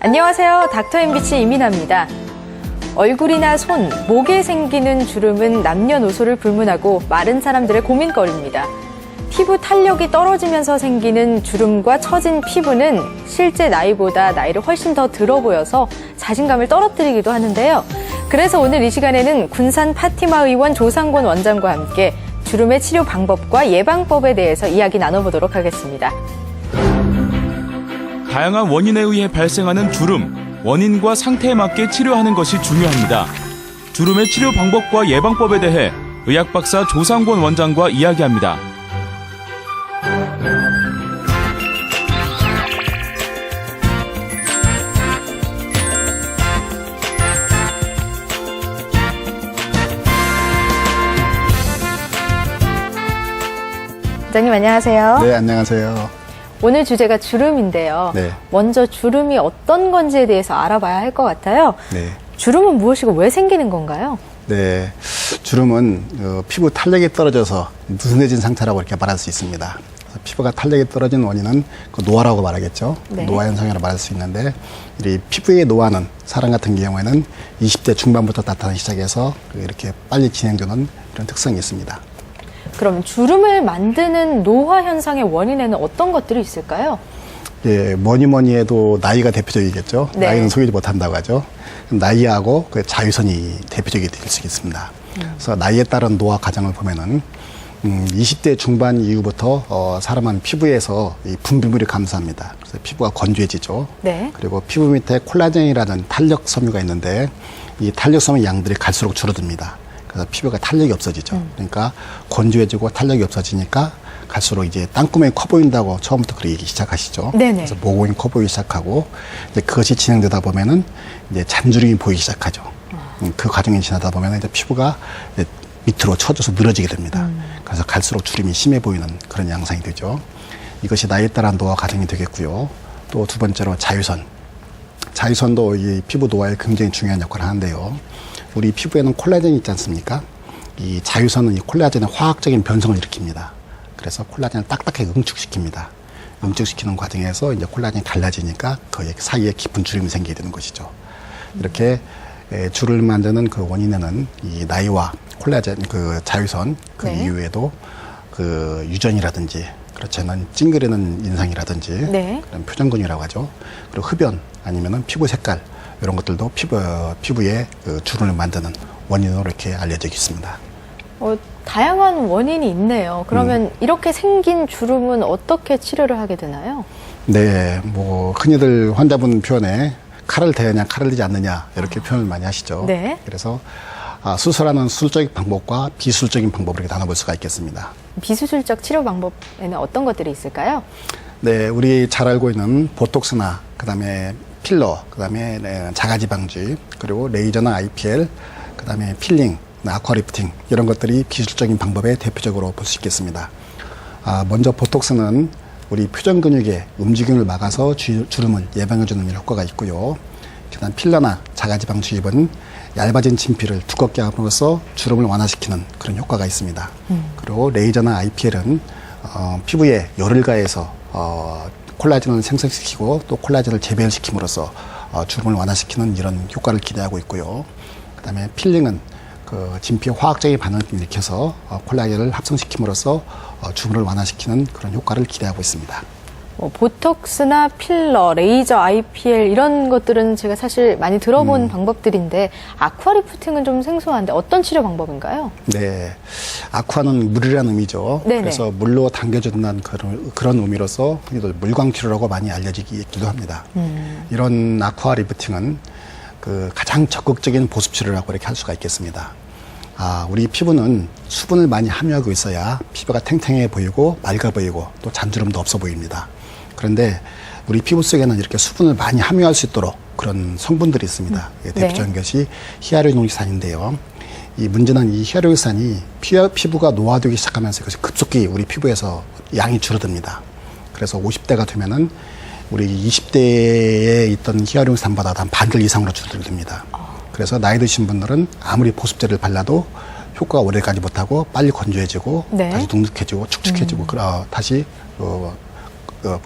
안녕하세요. 닥터 MBC 이민아입니다. 얼굴이나 손, 목에 생기는 주름은 남녀노소를 불문하고 마른 사람들의 고민거리입니다. 피부 탄력이 떨어지면서 생기는 주름과 처진 피부는 실제 나이보다 나이를 훨씬 더 들어 보여서 자신감을 떨어뜨리기도 하는데요. 그래서 오늘 이 시간에는 군산 파티마 의원 조상권 원장과 함께 주름의 치료 방법과 예방법에 대해서 이야기 나눠보도록 하겠습니다. 다양한 원인에 의해 발생하는 주름, 원인과 상태에 맞게 치료하는 것이 중요합니다. 주름의 치료 방법과 예방법에 대해 의학박사 조상권 원장과 이야기합니다. 원장님 안녕하세요. 네, 안녕하세요. 오늘 주제가 주름인데요. 네. 먼저 주름이 어떤 건지에 대해서 알아봐야 할 것 같아요. 네. 주름은 무엇이고 왜 생기는 건가요? 네. 주름은 피부 탄력이 떨어져서 느슨해진 상태라고 이렇게 말할 수 있습니다. 그래서 피부가 탄력이 떨어진 원인은 그 노화라고 말하겠죠. 네. 노화 현상이라고 말할 수 있는데, 이 피부의 노화는 사람 같은 경우에는 20대 중반부터 나타나기 시작해서 이렇게 빨리 진행되는 이런 특성이 있습니다. 그럼 주름을 만드는 노화 현상의 원인에는 어떤 것들이 있을까요? 예, 뭐니 해도 나이가 대표적이겠죠. 네. 나이는 속이지 못한다고 하죠. 나이하고 그 자외선이 대표적이 될 수 있습니다. 그래서 나이에 따른 노화 과정을 보면은 20대 중반 이후부터 사람은 피부에서 이 분비물이 감소합니다. 그래서 피부가 건조해지죠. 네. 그리고 피부 밑에 콜라겐이라는 탄력 섬유가 있는데 이 탄력 섬유 양들이 갈수록 줄어듭니다. 그래서 피부가 탄력이 없어지죠. 그러니까 건조해지고 탄력이 없어지니까 갈수록 이제 땅구멍이 커 보인다고 처음부터 그러기 시작하시죠. 네네. 그래서 모공이 커 보이기 시작하고 이제 그것이 진행되다 보면은 이제 잔주름이 보이기 시작하죠. 그 과정이 지나다 보면은 이제 피부가 이제 밑으로 처져서 늘어지게 됩니다. 그래서 갈수록 주름이 심해 보이는 그런 양상이 되죠. 이것이 나이에 따른 노화 과정이 되겠고요. 또 두 번째로 자외선. 자외선도 이 피부 노화에 굉장히 중요한 역할을 하는데요. 우리 피부에는 콜라겐이 있지 않습니까? 이 자외선은 이 콜라겐의 화학적인 변성을 일으킵니다. 그래서 콜라겐을 딱딱하게 응축시킵니다. 응축시키는 과정에서 이제 콜라겐이 갈라지니까 그 사이에 깊은 주름이 생기게 되는 것이죠. 이렇게 주름을 만드는 그 원인에는 이 나이와 콜라겐, 그 자외선, 그 네. 이후에도 그 유전이라든지 그렇지 않은 찡그리는 인상이라든지 네. 그런 표정근이라고 하죠. 그리고 흡연 아니면은 피부 색깔 이런 것들도 피부에 그 주름을 만드는 원인으로 이렇게 알려져 있습니다. 다양한 원인이 있네요. 그러면 이렇게 생긴 주름은 어떻게 치료를 하게 되나요? 네, 뭐 흔히들 환자분 표현에 칼을 대느냐 칼을 대지 않느냐 이렇게 표현을 많이 하시죠. 네. 그래서 수술하는 수술적인 방법과 비수술적인 방법을 이렇게 나눠볼 수가 있겠습니다. 비수술적 치료 방법에는 어떤 것들이 있을까요? 네, 우리 잘 알고 있는 보톡스나 그다음에 필러, 그다음에 자가지방주의, 그리고 레이저나 IPL, 그다음에 필링, 아쿠아리프팅 이런 것들이 기술적인 방법에 대표적으로 볼 수 있겠습니다. 먼저 보톡스는 우리 표정 근육의 움직임을 막아서 주름을 예방해주는 효과가 있고요. 그다음 필러나 자가지방주입은 얇아진 진피를 두껍게 함으로써 주름을 완화시키는 그런 효과가 있습니다. 그리고 레이저나 IPL은 피부에 열을 가해서 콜라겐을 생성시키고 또 콜라겐을 재배열시킴으로써 주름을 완화시키는 이런 효과를 기대하고 있고요. 그다음에 필링은 그 진피의 화학적인 반응을 일으켜서 콜라겐을 합성시킴으로써 주름을 완화시키는 그런 효과를 기대하고 있습니다. 보톡스나 필러, 레이저, IPL 이런 것들은 제가 사실 많이 들어본 방법들인데 아쿠아리프팅은 좀 생소한데 어떤 치료 방법인가요? 네, 아쿠아는 물이라는 의미죠. 네네. 그래서 물로 당겨준다는 그런 의미로서 흔히들 물광치료라고 많이 알려지기도 합니다. 이런 아쿠아리프팅은 그 가장 적극적인 보습 치료라고 이렇게 할 수가 있겠습니다. 우리 피부는 수분을 많이 함유하고 있어야 피부가 탱탱해 보이고 맑아 보이고 또 잔주름도 없어 보입니다. 그런데 우리 피부 속에는 이렇게 수분을 많이 함유할 수 있도록 그런 성분들이 있습니다. 대표적인 것이 히알루로니산인데요. 이 문제는 이 히알루론산이 피부가 노화되기 시작하면서 이것이 급속히 우리 피부에서 양이 줄어듭니다. 그래서 50대가 되면은 우리 20대에 있던 히알루론산보다 한 반절 이상으로 줄어듭니다. 그래서 나이 드신 분들은 아무리 보습제를 발라도 효과가 오래가지 못하고 빨리 건조해지고 네. 다시 눅눅해지고 축축해지고 다시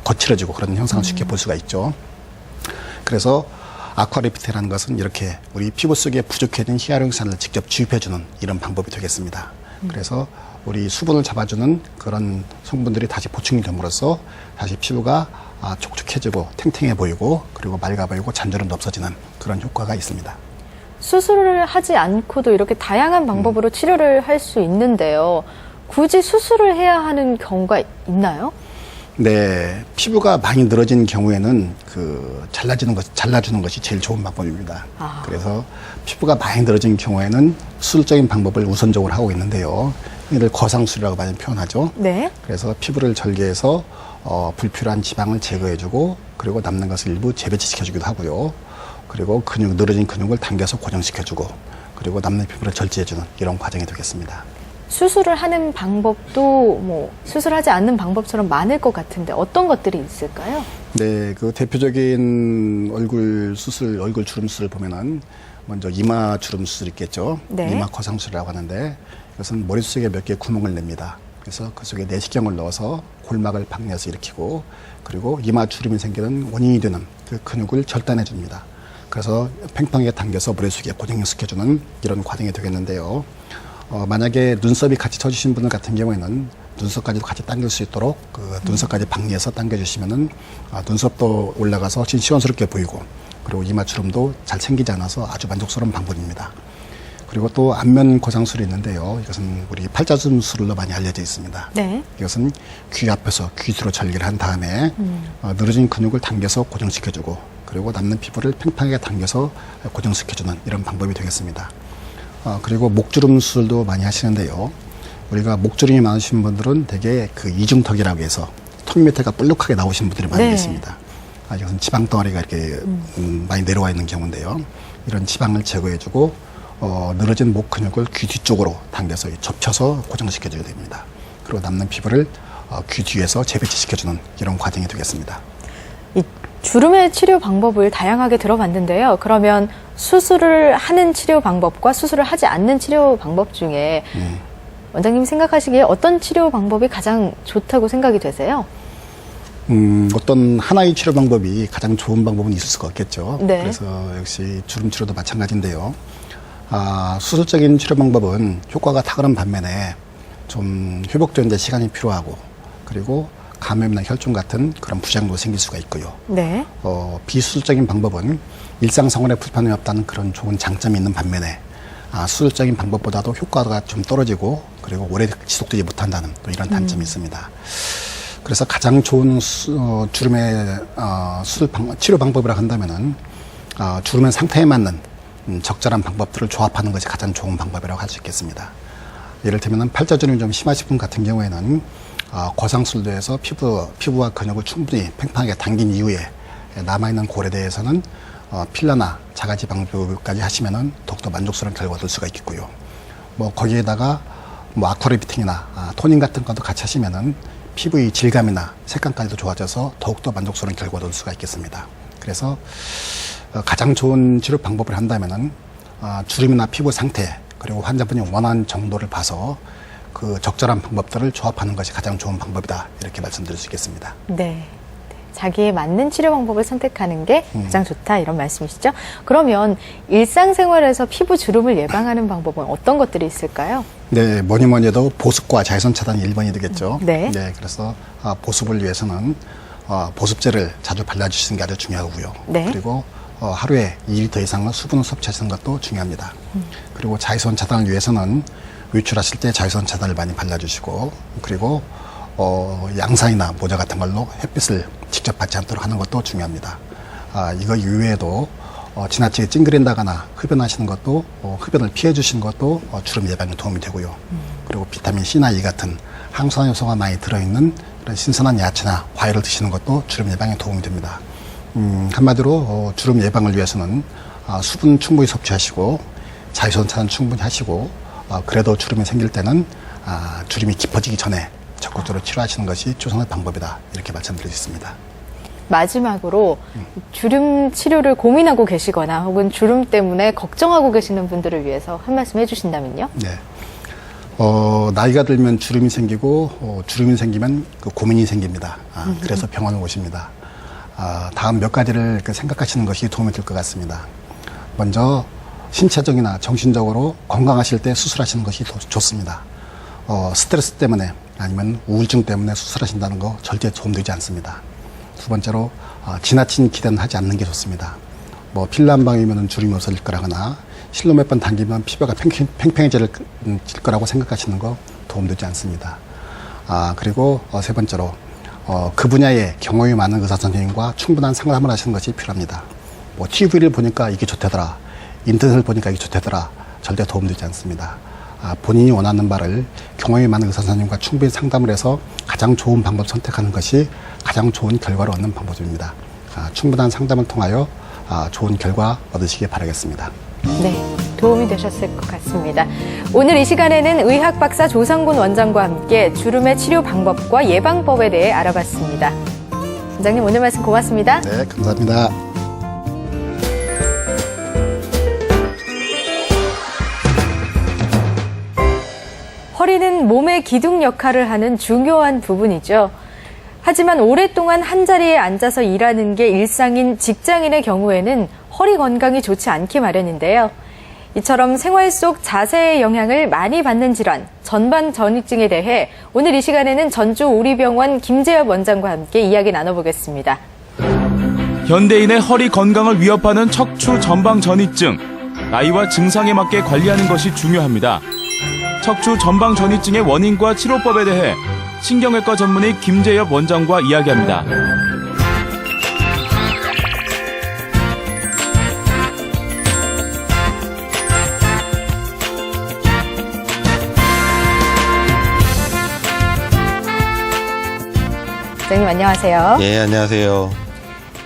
거칠어지고 그런 현상을 쉽게 볼 수가 있죠. 그래서 아쿠아리프팅이라는 것은 이렇게 우리 피부 속에 부족해진 히알루론산을 직접 주입해주는 이런 방법이 되겠습니다. 그래서 우리 수분을 잡아주는 그런 성분들이 다시 보충이 됨으로써 다시 피부가 촉촉해지고 탱탱해 보이고 그리고 맑아 보이고 잔주름도 없어지는 그런 효과가 있습니다. 수술을 하지 않고도 이렇게 다양한 방법으로 치료를 할 수 있는데요. 굳이 수술을 해야 하는 경우가 있나요? 네, 피부가 많이 늘어진 경우에는 잘라주는 것이 제일 좋은 방법입니다. 그래서 피부가 많이 늘어진 경우에는 수술적인 방법을 우선적으로 하고 있는데요. 이를 거상술이라고 많이 표현하죠. 네. 그래서 피부를 절개해서 불필요한 지방을 제거해주고 그리고 남는 것을 일부 재배치시켜주기도 하고요. 그리고 늘어진 근육을 당겨서 고정시켜주고 그리고 남는 피부를 절제해주는 이런 과정이 되겠습니다. 수술을 하는 방법도 수술하지 않는 방법처럼 많을 것 같은데 어떤 것들이 있을까요? 네, 그 대표적인 얼굴 주름 수술을 보면은 먼저 이마 주름 수술 있겠죠. 네. 이마 거상술이라고 하는데 이것은 머릿속에 몇 개의 구멍을 냅니다. 그래서 그 속에 내시경을 넣어서 골막을 박내서 일으키고 그리고 이마 주름이 생기는 원인이 되는 그 근육을 절단해 줍니다. 그래서 팽팽하게 당겨서 머릿속에 고정시켜주는 이런 과정이 되겠는데요. 만약에 눈썹이 같이 처지신 분들 같은 경우에는 눈썹까지도 같이 당길 수 있도록 그 눈썹까지 박리해서 당겨주시면은 눈썹도 올라가서 시원스럽게 보이고 그리고 이마 주름도 잘 생기지 않아서 아주 만족스러운 방법입니다. 그리고 또 안면 고상술이 있는데요. 이것은 우리 팔자주름 수술로 많이 알려져 있습니다. 네. 이것은 귀 앞에서 귀 뒤로 절개를 한 다음에 늘어진 근육을 당겨서 고정시켜주고 그리고 남는 피부를 팽팽하게 당겨서 고정시켜주는 이런 방법이 되겠습니다. 그리고 목주름 수술도 많이 하시는데요. 우리가 목주름이 많으신 분들은 대개 그 이중턱이라고 해서 턱 밑에가 볼록하게 나오신 분들이 많이 네. 계십니다. 이것은 지방 덩어리가 이렇게 많이 내려와 있는 경우인데요. 이런 지방을 제거해주고 늘어진 목 근육을 귀 뒤쪽으로 당겨서 접쳐서 고정시켜줘야 됩니다. 그리고 남는 피부를 귀 뒤에서 재배치시켜주는 이런 과정이 되겠습니다. 이 주름의 치료 방법을 다양하게 들어봤는데요. 그러면 수술을 하는 치료 방법과 수술을 하지 않는 치료 방법 중에 원장님이 생각하시기에 어떤 치료 방법이 가장 좋다고 생각이 되세요? 어떤 하나의 치료 방법이 가장 좋은 방법은 있을 수가 없겠죠. 네. 그래서 역시 주름 치료도 마찬가지인데요. 수술적인 치료 방법은 효과가 탁월한 반면에 좀 회복되는 데 시간이 필요하고 그리고 감염이나 혈중 같은 그런 부작용도 생길 수가 있고요. 네. 비수술적인 방법은 일상생활에 불편이 없다는 그런 좋은 장점이 있는 반면에 수술적인 방법보다도 효과가 좀 떨어지고 그리고 오래 지속되지 못한다는 또 이런 단점이 있습니다. 그래서 가장 좋은 주름의 치료 방법이라 한다면은 주름의 상태에 맞는 적절한 방법들을 조합하는 것이 가장 좋은 방법이라고 할 수 있겠습니다. 예를 들면 팔자주름이 좀 심하신 분 같은 경우에는 거상술도 해서 피부와 근육을 충분히 팽팽하게 당긴 이후에 남아있는 골에 대해서는 필러나 자가지방주까지 하시면은 더욱더 만족스러운 결과를 얻을 수가 있겠고요. 거기에다가 아쿠아리프팅이나 토닝 같은 것도 같이 하시면은 피부의 질감이나 색감까지도 좋아져서 더욱더 만족스러운 결과를 얻을 수가 있겠습니다. 그래서 가장 좋은 치료 방법을 한다면은 주름이나 피부 상태 그리고 환자분이 원하는 정도를 봐서 그 적절한 방법들을 조합하는 것이 가장 좋은 방법이다 이렇게 말씀드릴 수 있겠습니다. 네. 자기에 맞는 치료 방법을 선택하는 게 가장 좋다 이런 말씀이시죠? 그러면 일상생활에서 피부 주름을 예방하는 방법은 어떤 것들이 있을까요? 네, 뭐니 해도 보습과 자외선 차단이 1번이 되겠죠. 네. 그래서 보습을 위해서는 보습제를 자주 발라주시는 게 아주 중요하고요. 네. 그리고 하루에 2리터 이상의 수분을 섭취하시는 것도 중요합니다. 그리고 자외선 차단을 위해서는 외출하실 때 자외선 차단을 많이 발라주시고 그리고 양산이나 모자 같은 걸로 햇빛을 직접 받지 않도록 하는 것도 중요합니다. 이거 이외에도 지나치게 찡그린다거나 흡연하시는 것도 흡연을 피해 주시는 것도 주름 예방에 도움이 되고요. 그리고 비타민 C나 E 같은 항산화 요소가 많이 들어있는 그런 신선한 야채나 과일을 드시는 것도 주름 예방에 도움이 됩니다. 한마디로 주름 예방을 위해서는 수분 충분히 섭취하시고 자외선 차단 충분히 하시고 그래도 주름이 생길 때는 주름이 깊어지기 전에 적극적으로 치료하시는 것이 최선의 방법이다. 이렇게 말씀드릴 수 있습니다. 마지막으로 주름 치료를 고민하고 계시거나 혹은 주름 때문에 걱정하고 계시는 분들을 위해서 한 말씀 해주신다면요? 네. 나이가 들면 주름이 생기고 주름이 생기면 그 고민이 생깁니다. 그래서 병원을 오십니다. 다음 몇 가지를 생각하시는 것이 도움이 될 것 같습니다. 먼저 신체적이나 정신적으로 건강하실 때 수술하시는 것이 좋습니다. 스트레스 때문에 아니면 우울증 때문에 수술하신다는 거 절대 도움되지 않습니다. 두 번째로 지나친 기대는 하지 않는 게 좋습니다. 뭐 필러 한 방이면 주름이 없어질 거라거나 실로 몇 번 당기면 피부가 팽팽해질 거라고 생각하시는 거 도움되지 않습니다. 그리고 세 번째로 그 분야에 경험이 많은 의사 선생님과 충분한 상담을 하시는 것이 필요합니다. 뭐 TV를 보니까 이게 좋다더라, 인터넷을 보니까 이게 좋다더라, 절대 도움되지 않습니다. 본인이 원하는 바를 경험이 많은 의사 선생님과 충분히 상담을 해서 가장 좋은 방법 선택하는 것이 가장 좋은 결과를 얻는 방법입니다. 충분한 상담을 통하여 좋은 결과 얻으시길 바라겠습니다. 네, 도움이 되셨을 것 같습니다. 오늘 이 시간에는 의학 박사 조상곤 원장과 함께 주름의 치료 방법과 예방법에 대해 알아봤습니다. 원장님, 오늘 말씀 고맙습니다. 네, 감사합니다. 허리는 몸의 기둥 역할을 하는 중요한 부분이죠. 하지만 오랫동안 한자리에 앉아서 일하는 게 일상인 직장인의 경우에는 허리 건강이 좋지 않기 마련인데요. 이처럼 생활 속 자세의 영향을 많이 받는 질환, 전방 전이증에 대해 오늘 이 시간에는 전주우리병원 김재엽 원장과 함께 이야기 나눠보겠습니다. 현대인의 허리 건강을 위협하는 척추 전방 전이증. 나이와 증상에 맞게 관리하는 것이 중요합니다. 척추 전방 전이증의 원인과 치료법에 대해 신경외과 전문의 김재엽 원장과 이야기합니다. 원장님, 안녕하세요. 네, 안녕하세요.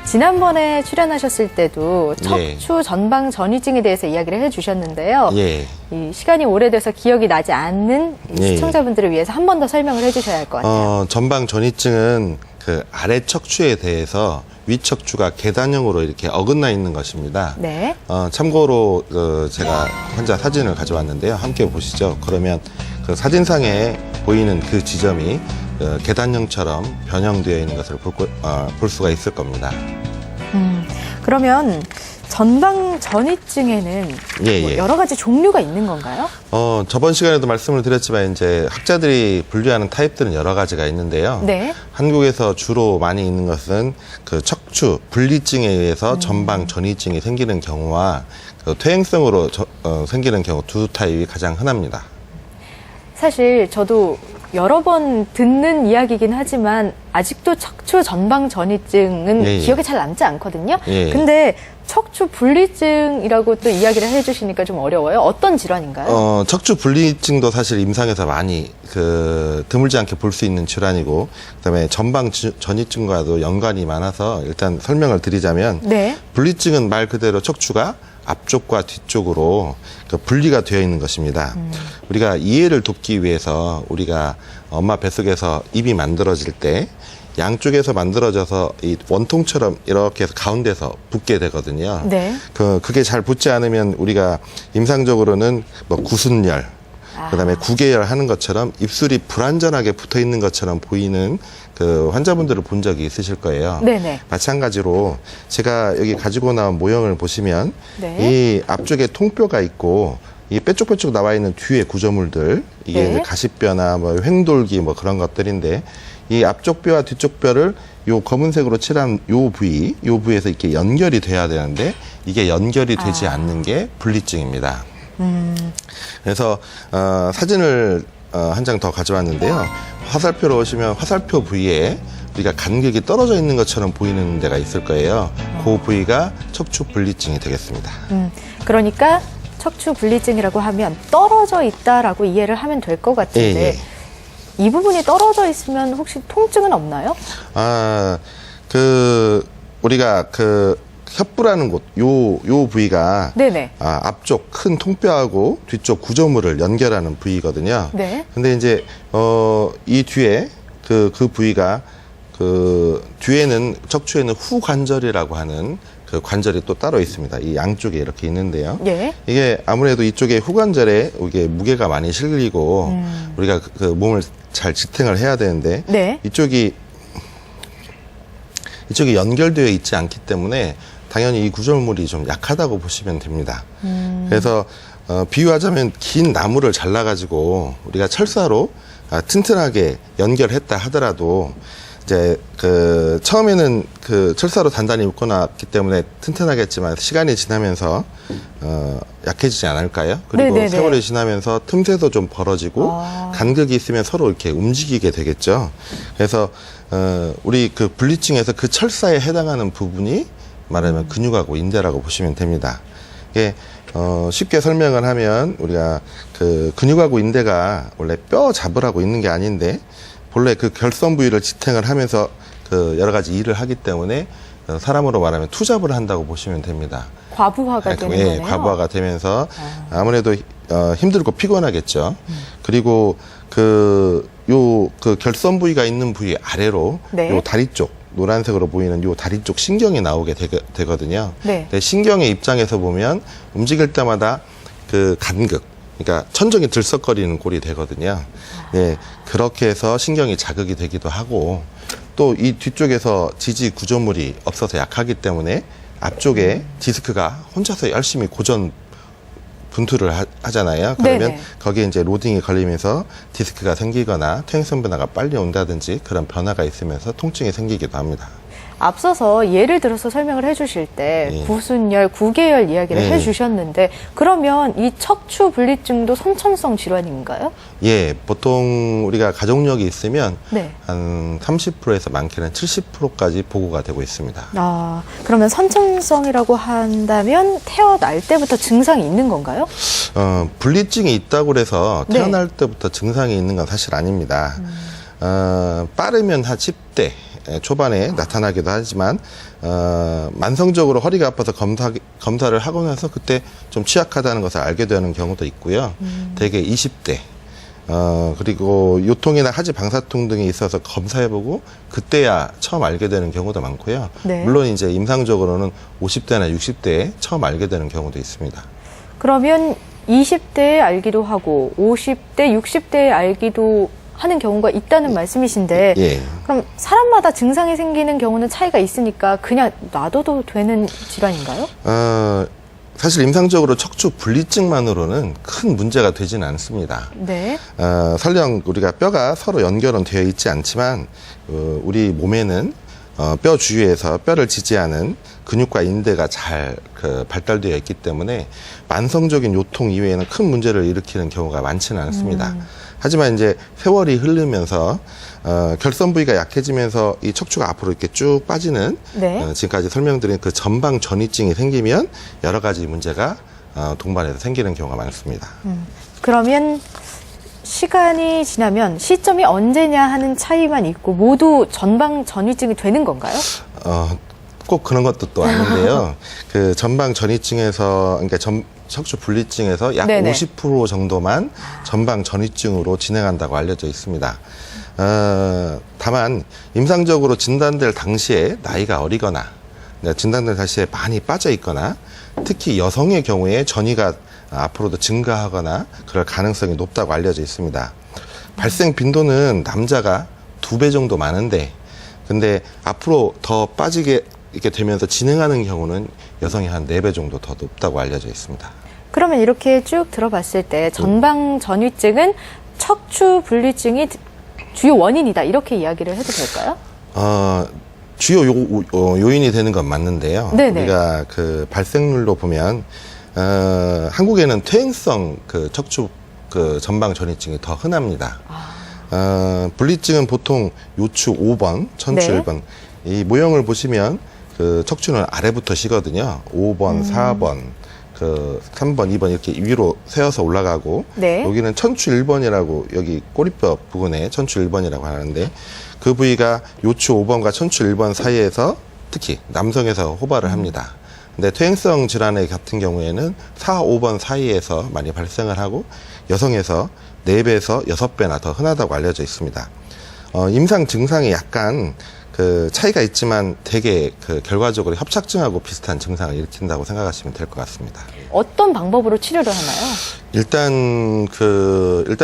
지난번에 출연하셨을 때도 척추 전방 전이증에 대해서 이야기를 해주셨는데요. 예. 이 시간이 오래돼서 기억이 나지 않는 이 시청자분들을 위해서 한 번 더 설명을 해주셔야 할 것 같아요. 전방 전이증은 그 아래 척추에 대해서 위 척추가 계단형으로 이렇게 어긋나 있는 것입니다. 네. 참고로 제가 환자 사진을 가져왔는데요. 함께 보시죠. 그러면 그 사진상에 보이는 그 지점이 계단형처럼 변형되어 있는 것을 볼 수가 있을 겁니다. 그러면 전방 전이증에는 뭐 여러 가지 종류가 있는 건가요? 저번 시간에도 말씀을 드렸지만 이제 학자들이 분류하는 타입들은 여러 가지가 있는데요. 네. 한국에서 주로 많이 있는 것은 그 척추 분리증에 의해서 전방 전이증이 생기는 경우와 그 퇴행성으로 생기는 경우 두 타입이 가장 흔합니다. 사실 저도 여러 번 듣는 이야기이긴 하지만 아직도 척추 전방 전이증은 기억에 잘 남지 않거든요. 근데 척추 분리증이라고 또 이야기를 해주시니까 좀 어려워요. 어떤 질환인가요? 척추 분리증도 사실 임상에서 많이 드물지 않게 볼 수 있는 질환이고, 그다음에 전방 전이증과도 연관이 많아서 일단 설명을 드리자면, 네. 분리증은 말 그대로 척추가 앞쪽과 뒤쪽으로 분리가 되어 있는 것입니다. 우리가 이해를 돕기 위해서 우리가 엄마 뱃속에서 입이 만들어질 때 양쪽에서 만들어져서 이 원통처럼 이렇게 해서 가운데서 붙게 되거든요. 네. 그게 잘 붙지 않으면 우리가 임상적으로는 뭐 구순열, 그다음에 구개열 하는 것처럼 입술이 불완전하게 붙어 있는 것처럼 보이는 그 환자분들을 본 적이 있으실 거예요. 네네. 마찬가지로 제가 여기 가지고 나온 모형을 보시면 이 앞쪽에 통뼈가 있고 이 뾰족뾰족 나와 있는 뒤에 구조물들, 이게 이제 가시뼈나 뭐 횡돌기 뭐 그런 것들인데, 이 앞쪽 뼈와 뒤쪽 뼈를 요 검은색으로 칠한 요 부위에서 이렇게 연결이 돼야 되는데 이게 연결이 되지 않는 게 분리증입니다. 그래서 사진을 한 장 더 가져왔는데요. 화살표로 오시면 화살표 부위에 우리가 간격이 떨어져 있는 것처럼 보이는 데가 있을 거예요. 그 부위가 척추 분리증이 되겠습니다. 그러니까 척추 분리증이라고 하면 떨어져 있다라고 이해를 하면 될 것 같은데 이 부분이 떨어져 있으면 혹시 통증은 없나요? 우리가 협부라는 곳, 요 부위가 네네. 앞쪽 큰 통뼈하고 뒤쪽 구조물을 연결하는 부위거든요. 네. 근데 이제 이 뒤에 그 부위가 그 뒤에는 척추에는 후관절이라고 하는 그 관절이 또 따로 있습니다. 이 양쪽에 이렇게 있는데요. 예. 이게 아무래도 이쪽에 후관절에 이게 무게가 많이 실리고 우리가 그 몸을 잘 지탱을 해야 되는데 네. 이쪽이 연결되어 있지 않기 때문에 당연히 이 구조물이 좀 약하다고 보시면 됩니다. 그래서 비유하자면 긴 나무를 잘라가지고 우리가 철사로 튼튼하게 연결했다 하더라도 이제 그 처음에는 그 철사로 단단히 묶어놨기 때문에 튼튼하겠지만 시간이 지나면서 약해지지 않을까요? 그리고 네네네. 세월이 지나면서 틈새도 좀 벌어지고 간극이 있으면 서로 이렇게 움직이게 되겠죠. 그래서 우리 그 분리증에서 그 철사에 해당하는 부분이 말하자면 근육하고 인대라고 보시면 됩니다. 이게 쉽게 설명을 하면 우리가 그 근육하고 인대가 원래 뼈 잡으라고 있는 게 아닌데 본래 그 결선 부위를 지탱을 하면서 그 여러 가지 일을 하기 때문에 사람으로 말하면 투잡을 한다고 보시면 됩니다. 과부하가 되는 거네요. 과부하가 되면서 아무래도 힘들고 피곤하겠죠. 그리고 그 결선 부위가 있는 부위 아래로 네. 요 다리 쪽 노란색으로 보이는 요 다리 쪽 신경이 나오게 되거든요. 네. 근데 신경의 입장에서 보면 움직일 때마다 그 간극, 그러니까 천정이 들썩거리는 꼴이 되거든요. 네, 그렇게 해서 신경이 자극이 되기도 하고 또 이 뒤쪽에서 지지 구조물이 없어서 약하기 때문에 앞쪽에 디스크가 혼자서 열심히 고전 분투를 하잖아요. 그러면 네네. 거기에 이제 로딩이 걸리면서 디스크가 생기거나 퇴행성 변화가 빨리 온다든지 그런 변화가 있으면서 통증이 생기기도 합니다. 앞서서 예를 들어서 설명을 해주실 때 예. 구순열, 구개열 이야기를 예. 해주셨는데 그러면 이 척추 분리증도 선천성 질환인가요? 예, 보통 우리가 가족력이 있으면 네. 한 30%에서 많게는 70%까지 보고가 되고 있습니다. 그러면 선천성이라고 한다면 태어날 때부터 증상이 있는 건가요? 분리증이 있다고 해서 네. 태어날 때부터 증상이 있는 건 사실 아닙니다. 빠르면 한 10대 초반에 나타나기도 하지만 만성적으로 허리가 아파서 검사를 하고 나서 그때 좀 취약하다는 것을 알게 되는 경우도 있고요. 대개 20대 그리고 요통이나 하지 방사통 등이 있어서 검사해보고 그때야 처음 알게 되는 경우도 많고요. 네. 물론 이제 임상적으로는 50대나 60대에 처음 알게 되는 경우도 있습니다. 그러면 20대에 알기도 하고 50대, 60대에 알기도 하는 경우가 있다는 말씀이신데 예. 그럼 사람마다 증상이 생기는 경우는 차이가 있으니까 그냥 놔둬도 되는 질환인가요? 사실 임상적으로 척추 분리증만으로는 큰 문제가 되지는 않습니다. 네. 설령 우리가 뼈가 서로 연결은 되어 있지 않지만 우리 몸에는 뼈 주위에서 뼈를 지지하는 근육과 인대가 잘 발달되어 있기 때문에 만성적인 요통 이외에는 큰 문제를 일으키는 경우가 많지는 않습니다. 하지만 이제 세월이 흐르면서 결선 부위가 약해지면서 이 척추가 앞으로 이렇게 쭉 빠지는 네. 지금까지 설명드린 그 전방 전이증이 생기면 여러 가지 문제가 동반해서 생기는 경우가 많습니다. 그러면 시간이 지나면 시점이 언제냐 하는 차이만 있고 모두 전방 전이증이 되는 건가요? 꼭 그런 것도 또 아닌데요. 그 전방 전이증에서 그러니까 척추 분리증에서 약 네네. 50% 정도만 전방 전이증으로 진행한다고 알려져 있습니다. 다만 임상적으로 진단될 당시에 나이가 어리거나 진단될 당시에 많이 빠져 있거나 특히 여성의 경우에 전이가 앞으로도 증가하거나 그럴 가능성이 높다고 알려져 있습니다. 발생 빈도는 남자가 2배 정도 많은데 근데 앞으로 더 빠지게 이렇게 되면서 진행하는 경우는 여성이 한 4배 정도 더 높다고 알려져 있습니다. 그러면 이렇게 쭉 들어봤을 때 전방 전이증은 척추 분리증이 주요 원인이다 이렇게 이야기를 해도 될까요? 주요 요인이 되는 건 맞는데요. 네네. 우리가 그 발생률로 보면 한국에는 퇴행성 그 척추 그 전방 전이증이 더 흔합니다. 분리증은 보통 요추 5번, 천추 네. 1번. 이 모형을 보시면 그 척추는 아래부터 쉬거든요. 5번, 4번, 그 3번, 2번 이렇게 위로 세워서 올라가고 네. 여기는 천추 1번이라고 여기 꼬리뼈 부분에 천추 1번이라고 하는데 그 부위가 요추 5번과 천추 1번 사이에서 특히 남성에서 호발을 합니다. 근데 퇴행성 질환의 같은 경우에는 4, 5번 사이에서 많이 발생을 하고 여성에서 4배에서 6배나 더 흔하다고 알려져 있습니다. 임상 증상이 약간 그 차이가 있지만 되게 그 결과적으로 협착증하고 비슷한 증상을 일으킨다고 생각하시면 될 것 같습니다. 어떤 방법으로 치료를 하나요? 일단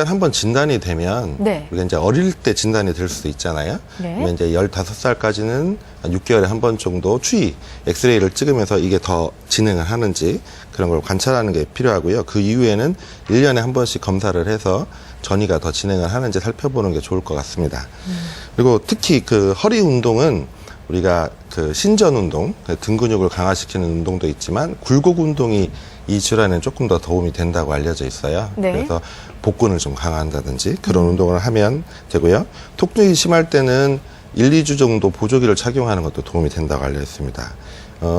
한번 진단이 되면 네. 우리가 이제 어릴 때 진단이 될 수도 있잖아요. 네. 그러면 이제 15살까지는 6개월에 한 번 정도 추이 엑스레이를 찍으면서 이게 더 진행을 하는지 그런 걸 관찰하는 게 필요하고요. 그 이후에는 1년에 한 번씩 검사를 해서 전이가 더 진행을 하는지 살펴보는 게 좋을 것 같습니다. 그리고 특히 그 허리 운동은 우리가 그 신전 운동, 등 근육을 강화시키는 운동도 있지만 굴곡 운동이 이 질환에는 조금 더 도움이 된다고 알려져 있어요. 네. 그래서 복근을 좀 강화한다든지 그런 운동을 하면 되고요. 통증이 심할 때는 1, 2주 정도 보조기를 착용하는 것도 도움이 된다고 알려 있습니다.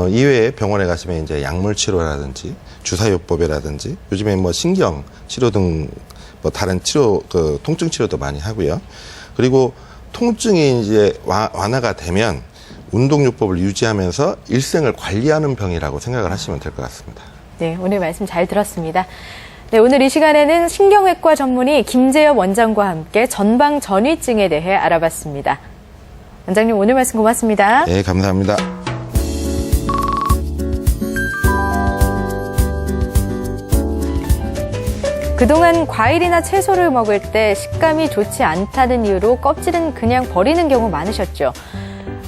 이외에 병원에 가시면 이제 약물 치료라든지 주사요법이라든지 요즘에 뭐 신경 치료 등 뭐 다른 치료, 그 통증 치료도 많이 하고요. 그리고 통증이 이제 완화가 되면 운동요법을 유지하면서 일생을 관리하는 병이라고 생각을 하시면 될 것 같습니다. 네, 오늘 말씀 잘 들었습니다. 네, 오늘 이 시간에는 신경외과 전문의 김재엽 원장과 함께 전방 전이증에 대해 알아봤습니다. 원장님, 오늘 말씀 고맙습니다. 네, 감사합니다. 그동안 과일이나 채소를 먹을 때 식감이 좋지 않다는 이유로 껍질은 그냥 버리는 경우 많으셨죠.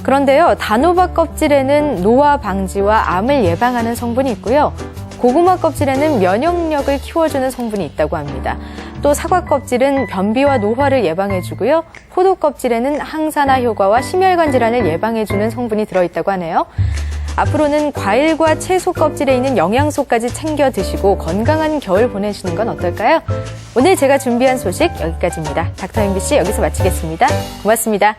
그런데요, 단호박 껍질에는 노화 방지와 암을 예방하는 성분이 있고요. 고구마 껍질에는 면역력을 키워주는 성분이 있다고 합니다. 또 사과 껍질은 변비와 노화를 예방해주고요. 포도 껍질에는 항산화 효과와 심혈관 질환을 예방해주는 성분이 들어있다고 하네요. 앞으로는 과일과 채소 껍질에 있는 영양소까지 챙겨 드시고 건강한 겨울 보내시는 건 어떨까요? 오늘 제가 준비한 소식 여기까지입니다. 닥터 MBC 여기서 마치겠습니다. 고맙습니다.